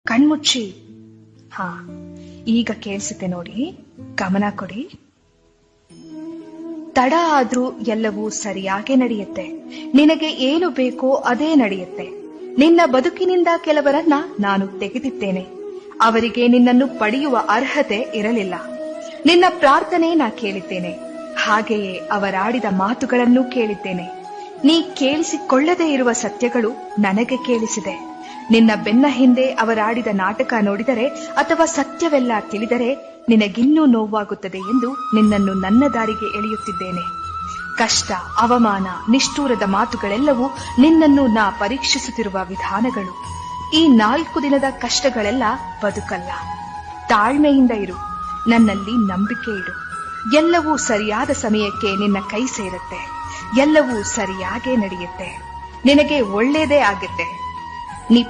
ಕಣ್ಮುಚ್ಚಿ. ಹಾ, ಈಗ ಕೇಳಿಸುತ್ತೆ ನೋಡಿ, ಗಮನ ಕೊಡಿ. ತಡ ಆದ್ರೂ ಎಲ್ಲವೂ ಸರಿಯಾಗಿ ನಡೆಯುತ್ತೆ. ನಿನಗೆ ಏನು ಬೇಕೋ ಅದೇ ನಡೆಯುತ್ತೆ. ನಿನ್ನ ಬದುಕಿನಿಂದ ಕೆಲವರನ್ನ ನಾನು ತೆಗೆದಿದ್ದೇನೆ. ಅವರಿಗೆ ನಿನ್ನನ್ನು ಪಡೆಯುವ ಅರ್ಹತೆ ಇರಲಿಲ್ಲ. ನಿನ್ನ ಪ್ರಾರ್ಥನೆ ನಾ ಕೇಳಿದ್ದೇನೆ, ಹಾಗೆಯೇ ಅವರಾಡಿದ ಮಾತುಗಳನ್ನು ಕೇಳಿದ್ದೇನೆ. ನೀ ಕೇಳಿಸಿಕೊಳ್ಳದೇ ಇರುವ ಸತ್ಯಗಳು ನನಗೆ ಕೇಳಿಸಿದೆ. ನಿನ್ನ ಬೆನ್ನ ಹಿಂದೆ ಅವರಾಡಿದ ನಾಟಕ ನೋಡಿದರೆ ಅಥವಾ ಸತ್ಯವೆಲ್ಲ ತಿಳಿದರೆ ನಿನಗಿನ್ನೂ ನೋವಾಗುತ್ತದೆ ಎಂದು ನಿನ್ನನ್ನು ನನ್ನ ದಾರಿಗೆ ಎಳೆಯುತ್ತಿದ್ದೇನೆ. ಕಷ್ಟ, ಅವಮಾನ, ನಿಷ್ಠೂರದ ಮಾತುಗಳೆಲ್ಲವೂ ನಿನ್ನನ್ನು ನಾ ಪರೀಕ್ಷಿಸುತ್ತಿರುವ ವಿಧಾನಗಳು. ಈ 4 ದಿನದ ಕಷ್ಟಗಳೆಲ್ಲ ಬದುಕಲ್ಲ. ತಾಳ್ಮೆಯಿಂದ ಇರು, ನನ್ನಲ್ಲಿ ನಂಬಿಕೆ ಇಡು. ಎಲ್ಲವೂ ಸರಿಯಾದ ಸಮಯಕ್ಕೆ ನಿನ್ನ ಕೈ ಸೇರುತ್ತೆ. ಎಲ್ಲವೂ ಸರಿಯಾಗೇ ನಡೆಯುತ್ತೆ. ನಿನಗೆ ಒಳ್ಳೇದೇ ಆಗುತ್ತೆ. ನೀ